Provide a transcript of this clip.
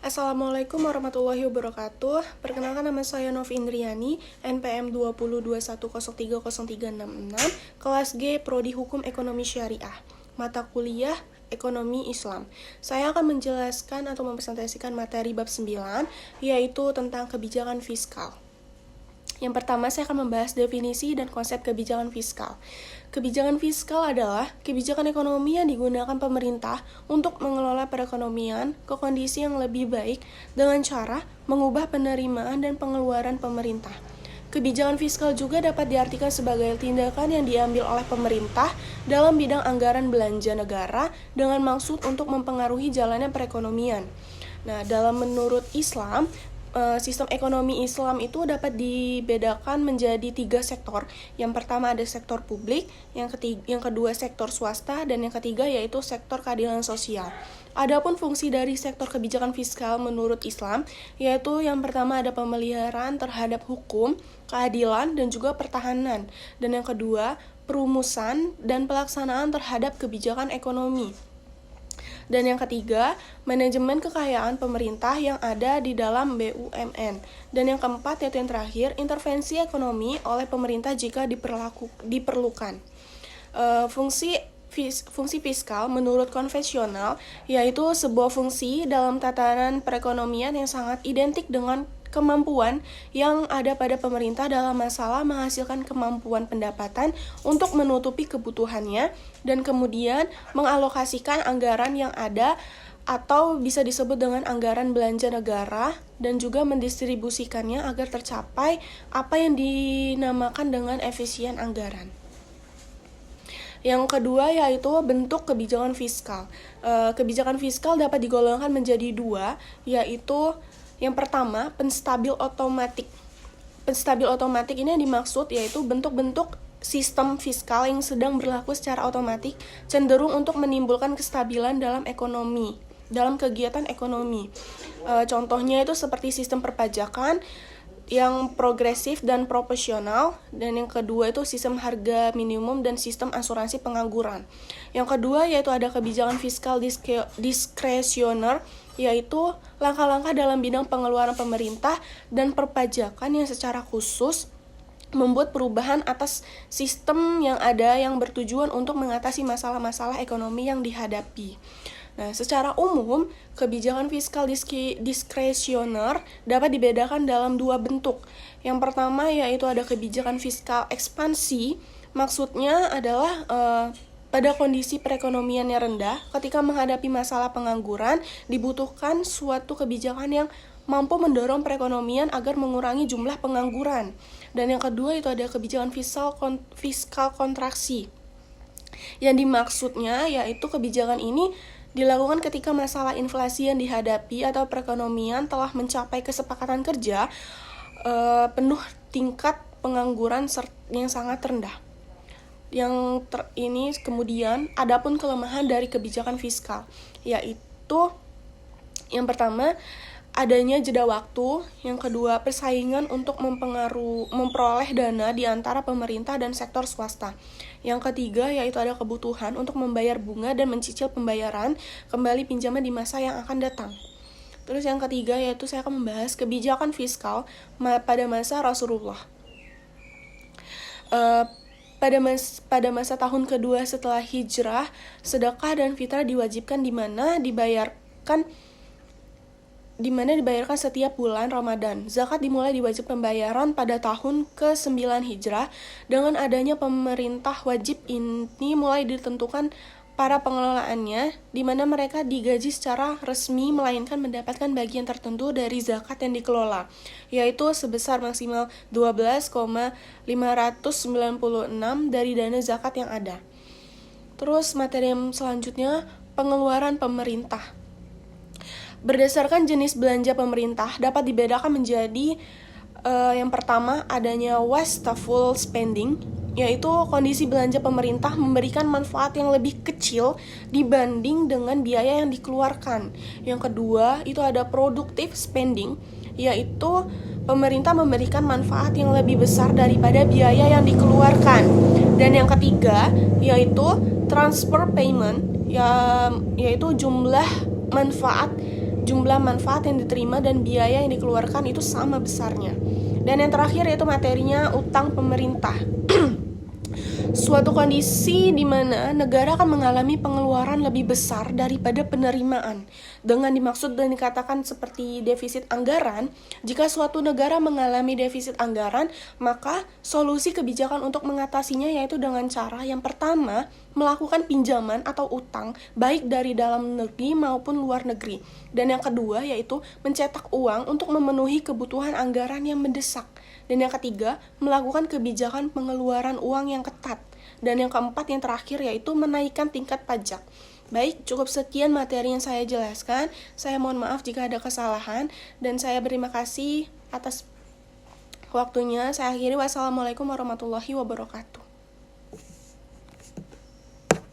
Assalamualaikum warahmatullahi wabarakatuh. Perkenalkan, nama saya Novi Indriani, NPM 2021030366, kelas G, Prodi Hukum Ekonomi Syariah, mata kuliah Ekonomi Islam. Saya akan menjelaskan atau mempresentasikan materi bab 9, yaitu tentang kebijakan fiskal. Yang pertama, saya akan membahas definisi dan konsep kebijakan fiskal. Kebijakan fiskal adalah kebijakan ekonomi yang digunakan pemerintah untuk mengelola perekonomian ke kondisi yang lebih baik dengan cara mengubah penerimaan dan pengeluaran pemerintah. Kebijakan fiskal juga dapat diartikan sebagai tindakan yang diambil oleh pemerintah dalam bidang anggaran belanja negara dengan maksud untuk mempengaruhi jalannya perekonomian. Nah, menurut Islam, sistem ekonomi Islam itu dapat dibedakan menjadi 3 sektor. Yang pertama ada sektor publik, yang kedua sektor swasta, dan yang ketiga yaitu sektor keadilan sosial. Adapun fungsi dari sektor kebijakan fiskal menurut Islam, yaitu yang pertama ada pemeliharaan terhadap hukum, keadilan, dan juga pertahanan. Dan yang kedua, perumusan dan pelaksanaan terhadap kebijakan ekonomi. Dan yang ketiga, manajemen kekayaan pemerintah yang ada di dalam BUMN. Dan yang keempat, yaitu yang terakhir, intervensi ekonomi oleh pemerintah jika diperlukan. Fungsi fiskal menurut konvensional yaitu sebuah fungsi dalam tatanan perekonomian yang sangat identik dengan kemampuan yang ada pada pemerintah dalam masalah menghasilkan kemampuan pendapatan untuk menutupi kebutuhannya dan kemudian mengalokasikan anggaran yang ada atau bisa disebut dengan anggaran belanja negara dan juga mendistribusikannya agar tercapai apa yang dinamakan dengan efisien anggaran. Yang kedua yaitu bentuk kebijakan fiskal. Kebijakan fiskal dapat digolongkan menjadi 2, yaitu yang pertama, penstabil otomatik. Penstabil otomatik ini yang dimaksud yaitu bentuk-bentuk sistem fiskal yang sedang berlaku secara otomatis cenderung untuk menimbulkan kestabilan dalam kegiatan ekonomi. Contohnya itu seperti sistem perpajakan yang progresif dan proporsional, dan yang kedua itu sistem harga minimum dan sistem asuransi pengangguran. Yang kedua yaitu ada kebijakan fiskal diskresioner, yaitu langkah-langkah dalam bidang pengeluaran pemerintah dan perpajakan yang secara khusus membuat perubahan atas sistem yang ada yang bertujuan untuk mengatasi masalah-masalah ekonomi yang dihadapi. Nah, secara umum, kebijakan fiskal diskresioner dapat dibedakan dalam 2 bentuk. Yang pertama yaitu ada kebijakan fiskal ekspansi, maksudnya adalah pada kondisi perekonomian yang rendah, ketika menghadapi masalah pengangguran, dibutuhkan suatu kebijakan yang mampu mendorong perekonomian agar mengurangi jumlah pengangguran. Dan yang kedua itu ada kebijakan fiskal kontraksi. Yang dimaksudnya yaitu kebijakan ini dilakukan ketika masalah inflasi yang dihadapi atau perekonomian telah mencapai kesepakatan kerja penuh tingkat pengangguran yang sangat rendah. Ini kemudian adapun kelemahan dari kebijakan fiskal, yaitu yang pertama adanya jeda waktu, yang kedua persaingan untuk memperoleh dana di antara pemerintah dan sektor swasta. Yang ketiga yaitu ada kebutuhan untuk membayar bunga dan mencicil pembayaran kembali pinjaman di masa yang akan datang. Terus yang ketiga yaitu saya akan membahas kebijakan fiskal pada masa Rasulullah. Pada masa tahun kedua setelah hijrah, sedekah dan fitrah diwajibkan di mana dibayarkan setiap bulan Ramadan. Zakat dimulai diwajib pembayaran pada tahun ke-9 Hijrah. Dengan adanya pemerintah wajib ini mulai ditentukan para pengelolaannya, di mana mereka digaji secara resmi melainkan mendapatkan bagian tertentu dari zakat yang dikelola, yaitu sebesar maksimal 12,596 dari dana zakat yang ada. Terus materi yang selanjutnya, pengeluaran pemerintah. Berdasarkan jenis belanja pemerintah dapat dibedakan menjadi yang pertama adanya wasteful spending, yaitu kondisi belanja pemerintah memberikan manfaat yang lebih kecil dibanding dengan biaya yang dikeluarkan. Yang kedua itu ada productive spending, yaitu pemerintah memberikan manfaat yang lebih besar daripada biaya yang dikeluarkan. Dan yang ketiga yaitu transfer payment, yaitu jumlah manfaat jumlah manfaat yang diterima dan biaya yang dikeluarkan itu sama besarnya. Dan yang terakhir yaitu materinya utang pemerintah. Suatu kondisi di mana negara akan mengalami pengeluaran lebih besar daripada penerimaan. Dengan dimaksud dan dikatakan seperti defisit anggaran, jika suatu negara mengalami defisit anggaran, maka solusi kebijakan untuk mengatasinya yaitu dengan cara yang pertama, melakukan pinjaman atau utang baik dari dalam negeri maupun luar negeri. Dan yang kedua yaitu mencetak uang untuk memenuhi kebutuhan anggaran yang mendesak. Dan yang ketiga, melakukan kebijakan pengeluaran uang yang ketat. Dan yang keempat, yang terakhir, yaitu menaikkan tingkat pajak. Baik, cukup sekian materi yang saya jelaskan. Saya mohon maaf jika ada kesalahan. Dan saya berterima kasih atas waktunya. Saya akhiri. Wassalamualaikum warahmatullahi wabarakatuh.